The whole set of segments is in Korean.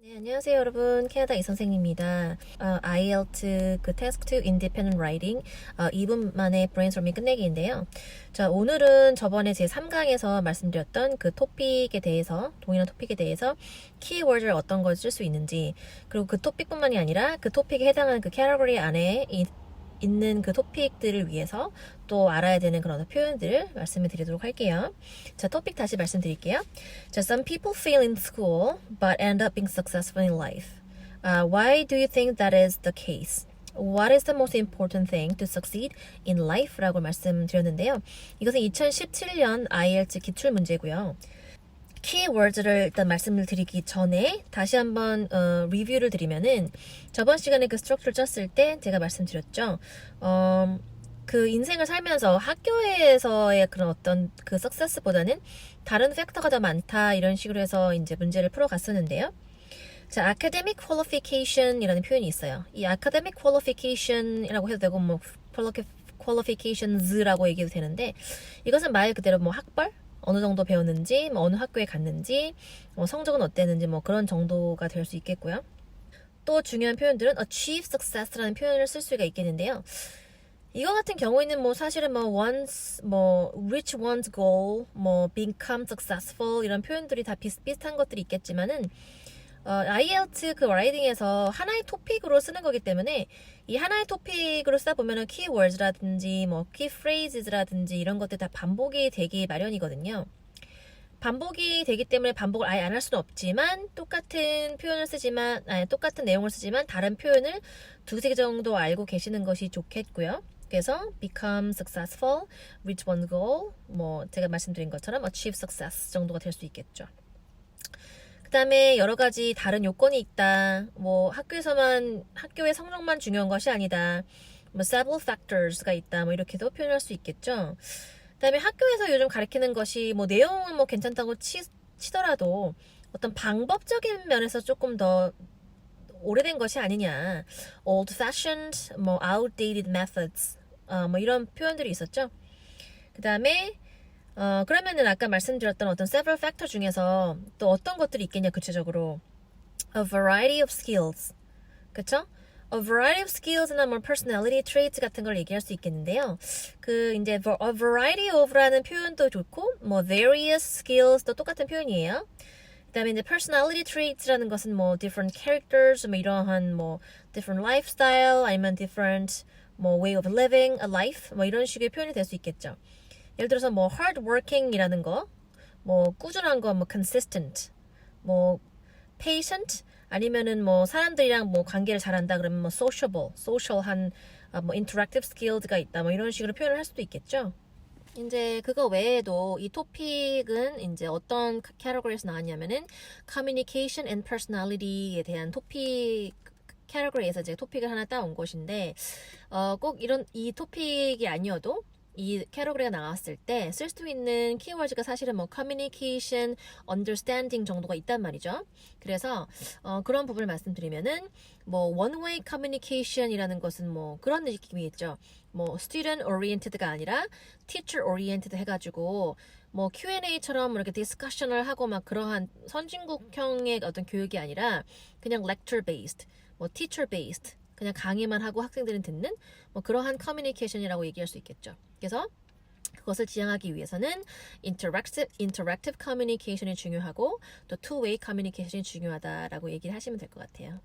네, 안녕하세요 여러분. 캐나다 이선생입니다. IELTS 그 Task 2 Independent Writing 2분 만에 브레인스토밍 끝내기인데요. 자, 오늘은 저번에 제 3강에서 말씀드렸던 그 토픽에 대해서, 동일한 토픽에 대해서 키워드를 어떤 걸 쓸 수 있는지, 그리고 그 토픽뿐만이 아니라 그 토픽에 해당하는 그 캐러거리 안에 있는 그 토픽들을 위해서 또 알아야 되는 그런 표현들을 말씀을 드리도록 할게요. 자, 토픽 다시 말씀드릴게요. 자, some people fail in school but end up being successful in life. Why do you think that is the case? What is the most important thing to succeed in life? 라고 말씀드렸는데요. 이것은 2017년 IELTS 기출 문제고요. 키워드를 일단 말씀을 드리기 전에 다시 한번 리뷰를 드리면은 저번 시간에 그 스트럭처를 짰을 때 제가 말씀드렸죠. 그 인생을 살면서 학교에서의 그런 어떤 그 석세스보다는 다른 팩터가 더 많다 이런 식으로 해서 이제 문제를 풀어갔었는데요. 자, academic qualification이라는 표현이 있어요. 이 academic qualification이라고 해도 되고 뭐 qualifications라고 얘기해도 되는데 이것은 말 그대로 뭐 학벌 어느 정도 배웠는지, 뭐 어느 학교에 갔는지, 뭐 성적은 어땠는지, 뭐 그런 정도가 될 수 있겠고요. 또 중요한 표현들은 achieve success라는 표현을 쓸 수가 있겠는데요. 이거 같은 경우에는 뭐 사실은 뭐 once, 뭐 reach one's goal, 뭐 become successful 이런 표현들이 다 비슷한 것들이 있겠지만은 IELTS 그 라이딩에서 하나의 토픽으로 쓰는 거기 때문에 이 하나의 토픽으로 쓰다 보면은 keywords라든지 뭐 key phrases라든지 이런 것들 다 반복이 되기 마련이거든요. 반복이 되기 때문에 반복을 아예 안 할 수는 없지만 똑같은 표현을 쓰지만 똑같은 내용을 쓰지만 다른 표현을 두세 개 정도 알고 계시는 것이 좋겠고요. 그래서 become successful, reach one's goal, 뭐 제가 말씀드린 것처럼 achieve success 정도가 될 수 있겠죠. 그 다음에 여러 가지 다른 요건이 있다. 뭐 학교의 성적만 중요한 것이 아니다. 뭐 several factors가 있다. 뭐 이렇게도 표현할 수 있겠죠. 그 다음에 학교에서 요즘 가르치는 것이 뭐 내용은 뭐 괜찮다고 치더라도 어떤 방법적인 면에서 조금 더 오래된 것이 아니냐. old fashioned, 뭐 outdated methods. 뭐 이런 표현들이 있었죠. 그 다음에 그러면은 아까 말씀드렸던 어떤 several factor 중에서 또 어떤 것들이 있겠냐, 구체적으로. A variety of skills. 그쵸? A variety of skills나 뭐 personality traits 같은 걸 얘기할 수 있겠는데요. 그 이제 a variety of라는 표현도 좋고, 뭐 various skills도 똑같은 표현이에요. 그다음에 이제 personality traits라는 것은 뭐 different characters, 뭐 이러한 뭐 different lifestyle, 아니면 different 뭐 way of living a life, 뭐 이런 식의 표현이 될 수 있겠죠. 예를 들어서 뭐 hardworking이라는 거, 뭐 꾸준한 거, 뭐 consistent, 뭐 patient, 아니면은 뭐 사람들이랑 뭐 관계를 잘한다 그러면 뭐 social한 뭐 interactive skills가 있다, 뭐 이런 식으로 표현을 할 수도 있겠죠. 이제 그거 외에도 이 토픽은 이제 어떤 캐러거리에서 나왔냐면은 communication and personality에 대한 토픽 캐러거리에서 이제 토픽을 하나 따온 것인데 꼭 이 토픽이 아니어도 이 캐러거리가 나왔을 때 쓸 수 있는 키워드가 사실은 뭐 communication, understanding 정도가 있단 말이죠. 그래서 그런 부분을 말씀드리면은 뭐 one way communication이라는 것은 뭐 그런 느낌이겠죠. 뭐 student oriented가 아니라 teacher oriented 해가지고 뭐 Q&A처럼 이렇게 디스커션을 하고 막 그러한 선진국형의 어떤 교육이 아니라 그냥 lecture based, 뭐 teacher based. 그냥 강의만 하고 학생들은 듣는 뭐 그러한 커뮤니케이션이라고 얘기할 수 있겠죠. 그래서 그것을 지향하기 위해서는 interactive communication이 중요하고 또 two-way communication이 중요하다라고 얘기를 하시면 될 것 같아요.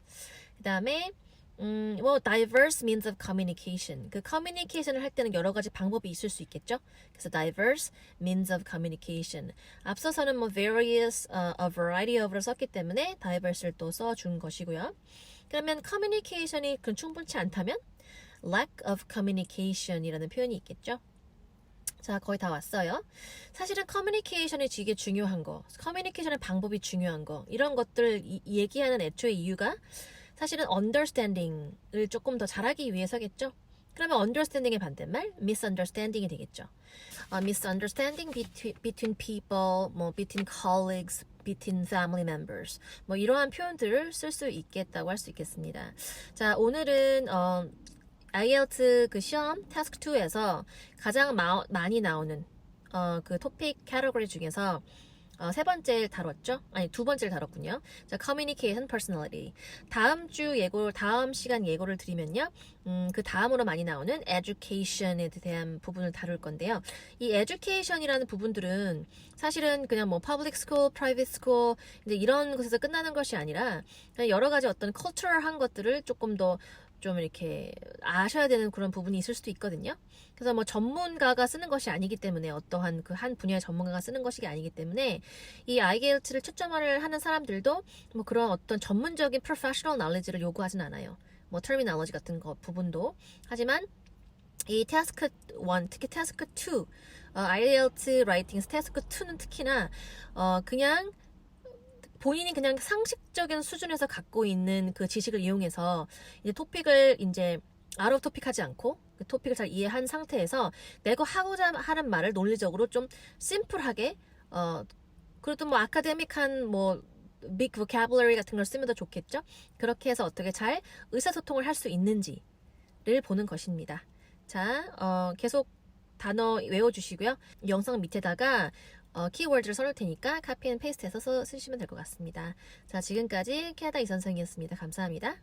그 다음에 뭐 diverse means of communication. 그 커뮤니케이션을 할 때는 여러 가지 방법이 있을 수 있겠죠. 그래서 diverse means of communication. 앞서서는 뭐 various, a variety of를 썼기 때문에 diverse를 또 써준 것이고요. 그러면 커뮤니케이션이 충분치 않다면 lack of communication이라는 표현이 있겠죠. 자, 거의 다 왔어요. 사실은 커뮤니케이션이 되게 중요한 거, 커뮤니케이션의 방법이 중요한 거, 이런 것들 얘기하는 애초의 이유가 사실은 understanding을 조금 더 잘하기 위해서겠죠. 그러면 understanding의 반대말 misunderstanding이 되겠죠. misunderstanding between people, 뭐 between colleagues, between family members, 뭐 이러한 표현들을 쓸 수 있겠다고 할 수 있겠습니다. 자, 오늘은 IELTS 그 시험 타스크 2에서 가장 많이 나오는 그 토픽 캐러거리 중에서 세 번째를 다뤘죠? 아니, 두 번째를 다뤘군요. 자, communication, personality. 다음 시간 예고를 드리면요. 그 다음으로 많이 나오는 education에 대한 부분을 다룰 건데요. 이 education이라는 부분들은 사실은 그냥 뭐 public school, private school, 이제 이런 것에서 끝나는 것이 아니라 그냥 여러 가지 어떤 cultural한 것들을 조금 더 좀 이렇게 아셔야 되는 그런 부분이 있을 수도 있거든요. 그래서 뭐 전문가가 쓰는 것이 아니기 때문에 어떠한 그 한 분야의 전문가가 쓰는 것이 아니기 때문에 이 IELTS를 초점을 하는 사람들도 뭐 그런 어떤 전문적인 professional knowledge를 요구하진 않아요. 뭐 terminology 같은 거 부분도. 하지만 이 태스크 1, 특히 태스크 2, IELTS 라이팅 태스크 2는 특히나 그냥 본인이 그냥 상식적인 수준에서 갖고 있는 그 지식을 이용해서 이제 토픽을 이제 아웃 오브 토픽 하지 않고 그 토픽을 잘 이해한 상태에서 내가 하고자 하는 말을 논리적으로 좀 심플하게 그래도 뭐 아카데믹한 뭐 빅 vocabulary 같은 걸 쓰면 더 좋겠죠. 그렇게 해서 어떻게 잘 의사소통을 할 수 있는지를 보는 것입니다. 자, 계속 단어 외워주시고요. 영상 밑에다가 키워드를 써놓을 테니까 카피 앤 페이스트해서 쓰시면 될 것 같습니다. 자, 지금까지 캐나다 이선생이었습니다. 감사합니다.